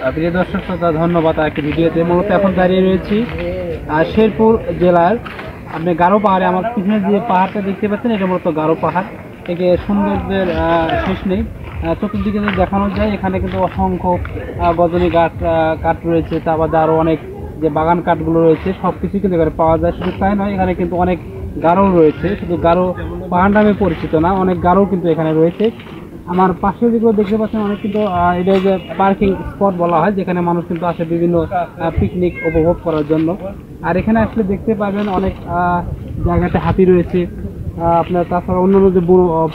প্রিয় দর্শক শ্রোতা, ধন্যবাদ একটি ভিডিওতে। মূলত এখন দাঁড়িয়ে রয়েছি শেরপুর জেলার আপনি গারো পাহাড়ে। আমার পিছনে যে পাহাড়টা দেখতে পাচ্ছেন এটা মূলত গারো পাহাড়। একে সৌন্দর্যের শেষ নেই। চতুর্দিকে যদি দেখানো যায় এখানে কিন্তু অসংখ্য গজনী কাঠ রয়েছে, তা বাদে আরও অনেক যে বাগান কাঠগুলো রয়েছে সব কিছু কিন্তু এখানে পাওয়া যায়। শুধু তাই নয়, এখানে কিন্তু অনেক গারো রয়েছে, শুধু গারো পাহাড় নামে পরিচিত না, অনেক গারো কিন্তু এখানে রয়েছে। আমার পাশে যেগুলো দেখতে পাচ্ছেন অনেক কিন্তু এটা যে পার্কিং স্পট বলা হয়, যেখানে মানুষ কিন্তু আসে বিভিন্ন পিকনিক উপভোগ করার জন্য। আর এখানে আসলে দেখতে পাবেন অনেক জায়গাতে হাতি রয়েছে, আপনার তাছাড়া অন্যান্য যে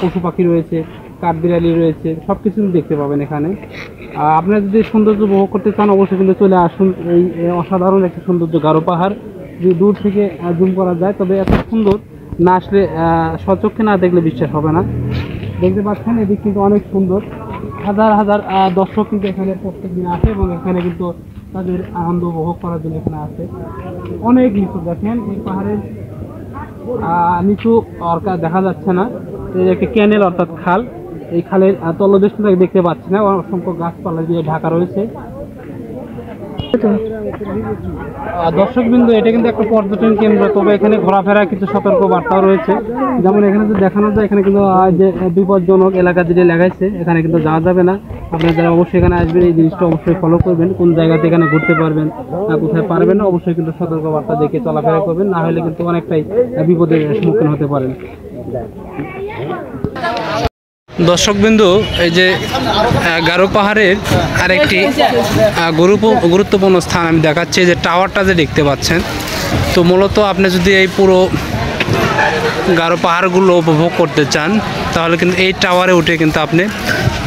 পশু পাখি রয়েছে, কাঠবিড়ালি রয়েছে, সব কিছু দেখতে পাবেন এখানে। আপনারা যদি সৌন্দর্য উপভোগ করতে চান অবশ্যই কিন্তু চলে আসুন এই অসাধারণ একটি সৌন্দর্য গারো পাহাড়। যদি দূর থেকে জুম করা যায় তবে এত সুন্দর না আসলে স্বচক্ষে না দেখলে বিশ্বাস হবে না। দেখতে পাচ্ছেন এদিক কিন্তু অনেক সুন্দর, হাজার হাজার দর্শক কিন্তু এখানে প্রত্যেক দিন আসে এবং এখানে কিন্তু তাদের আনন্দ উপভোগ করার জন্য এখানে আসে। অনেক নিচু, দেখেন এই পাহাড়ের নিচু দেখা যাচ্ছে না, এই একটি ক্যানেল অর্থাৎ খাল। এই খালের তলদেশটা দেখতে পাচ্ছি না, অসংখ্য গাছপালা দিয়ে ঢাকা রয়েছে। দর্শকবৃন্দ, এটা কিন্তু একটা পর্যটন কেন্দ্র, তবে এখানে ঘোরাফেরা কিছু সতর্ক বার্তাও রয়েছে। যেমন এখানে যদি দেখানো যায় এখানে কিন্তু যে বিপজ্জনক এলাকা যেটা লেখাইছে এখানে কিন্তু যাওয়া যাবে না। আপনারা যারা অবশ্যই এখানে আসবেন এই জিনিসটা অবশ্যই ফলো করবেন, কোন জায়গাতে এখানে ঘুরতে পারবেন কোথায় পারবেন না অবশ্যই কিন্তু সতর্ক বার্তা দেখে চলাফেরা করবেন, না হলে কিন্তু অনেকটাই বিপদের সম্মুখীন হতে পারেন। দর্শকবিন্দু, এই যে গারো পাহাড়ের আরেকটি গুরুত্বপূর্ণ স্থান আমি দেখাচ্ছি, যে টাওয়ারটা যে দেখতে পাচ্ছেন। তো মূলত আপনি যদি এই পুরো গারো পাহাড়গুলো উপভোগ করতে চান তাহলে কিন্তু এই টাওয়ারে উঠে কিন্তু আপনি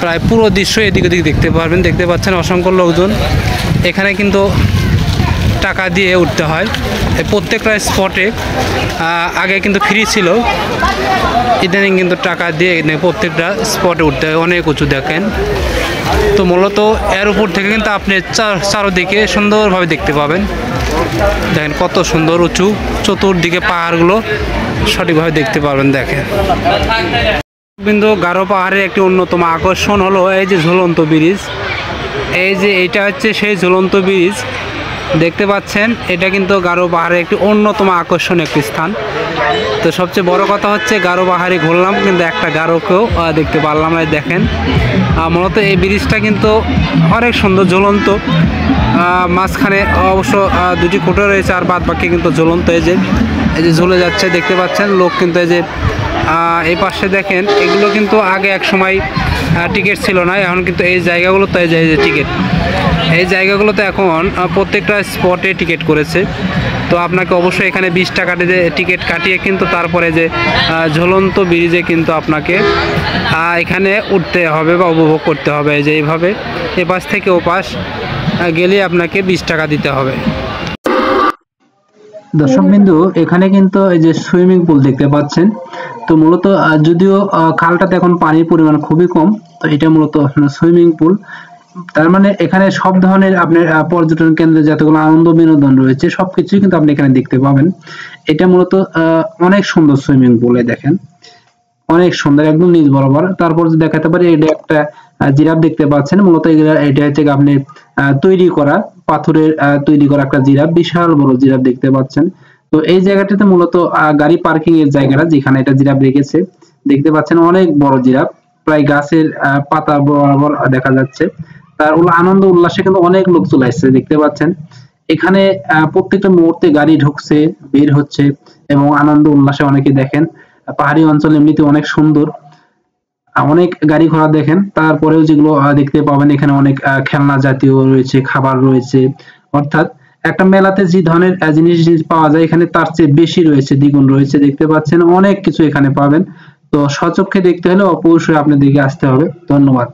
প্রায় পুরো দৃশ্য এদিক ওদিক দেখতে পারবেন। দেখতে পাচ্ছেন অসংখ্য লোকজন, এখানে কিন্তু টাকা দিয়ে উঠতে হয়। প্রত্যেকটা স্পটে আগে কিন্তু ফ্রি ছিল, ইদানিং কিন্তু টাকা দিয়ে প্রত্যেকটা স্পটে উঠতে হয়। অনেক উঁচু দেখেন। তো মূলত এর উপর থেকে কিন্তু আপনি চারদিকে সুন্দরভাবে দেখতে পাবেন। দেখেন কত সুন্দর উঁচু, চতুর্দিকে পাহাড়গুলো সঠিকভাবে দেখতে পারবেন। দেখেন বিন্দু, গারো পাহাড়ের একটি অন্যতম আকর্ষণ হলো এই যে ঝুলন্ত ব্রিজ। এই যে এটা হচ্ছে সেই ঝুলন্ত ব্রিজ দেখতে পাচ্ছেন, এটা কিন্তু গারো পাহাড়ের একটি অন্যতম আকর্ষণ একটি স্থান। তো সবচেয়ে বড় কথা হচ্ছে গারো পাহাড়ে ঘুরলাম কিন্তু একটা গারোকেও দেখতে পারলাম না। দেখেন মূলত এই ব্রিজটা কিন্তু অনেক সুন্দর, ঝুলন্ত। মাঝখানে অবশ্য দুটি খুঁটো রয়েছে, আর বাদ বাকি কিন্তু ঝুলন্ত। এই যে ঝুলে যাচ্ছে দেখতে পাচ্ছেন লোক কিন্তু। এই যে এই পাশে দেখেন, এগুলো কিন্তু আগে এক সময় টিকিট ছিল না, এখন কিন্তু এই জায়গাগুলোতে এই যে টিকিট, এই জায়গাগুলোতে এখন প্রত্যেকটা স্পটে টিকিট করেছে। তো আপনাকে অবশ্যই এখানে 20 টাকা দিয়ে টিকিট কাটিয়ে কিন্তু তারপরে যে ঝুলন্ত ব্রিজে কিন্তু আপনাকে এখানে উঠতে হবে বা উপভোগ করতে হবে। যে এইভাবে এপাশ থেকে ওপাশ গেলে আপনাকে 20 টাকা দিতে হবে। দর্শকবিন্দু, এখানে কিন্তু এই যে সুইমিং পুল দেখতে পাচ্ছেন। তো মূলত যদিও খালটাতে এখন পানির পরিমাণ খুবই কম, তো এটা মূলত সুইমিং পুল। তার মানে এখানে সব ধরনের আপনার পর্যটন কেন্দ্রে যতগুলো আনন্দ বিনোদন রয়েছে সবকিছুই কিন্তু আপনি এখানে দেখতে পাবেন। এটা মূলত অনেক সুন্দর সুইমিং পুলে দেখেন, অনেক সুন্দর, একদম নিচ বরাবর। তারপর যদি দেখাতে পারি, এটা একটা জিরাফ দেখতে পাচ্ছেন। মূলত এটা হচ্ছে আপনি তৈরি করা পাথরের তৈরি করা একটা জিরাফ, বিশাল বড় জিরাফ দেখতে পাচ্ছেন। তো এই জায়গাটাতে মূলত গাড়ি পার্কিং এর জায়গাটা, যেখানে এটা জিরাফ রেখেছে দেখতে পাচ্ছেন, অনেক বড় জিরাফ, প্রায় গাছের পাতা বরাবর দেখা যাচ্ছে। তার আনন্দ উল্লাসে কিন্তু অনেক লোক চলে আসছে দেখতে পাচ্ছেন। এখানে প্রত্যেকটা মুহূর্তে গাড়ি ঢুকছে, বের হচ্ছে এবং আনন্দ উল্লাসে অনেকে দেখেন। পাহাড়ি অঞ্চল এমনিতে অনেক সুন্দর, অনেক গাড়ি ঘোড়া দেখেন। তারপরেও যেগুলো দেখতে পাবেন এখানে অনেক খেলনা জাতীয় রয়েছে, খাবার রয়েছে। অর্থাৎ একটা মেলাতে যে ধরনের জিনিস পাওয়া যায় এখানে তার চেয়ে বেশি রয়েছে, দ্বিগুণ রয়েছে। দেখতে পাচ্ছেন অনেক কিছু এখানে পাবেন। তো স্বচক্ষে দেখতে হলে অবশ্যই আপনাদেরকে আসতে হবে। ধন্যবাদ।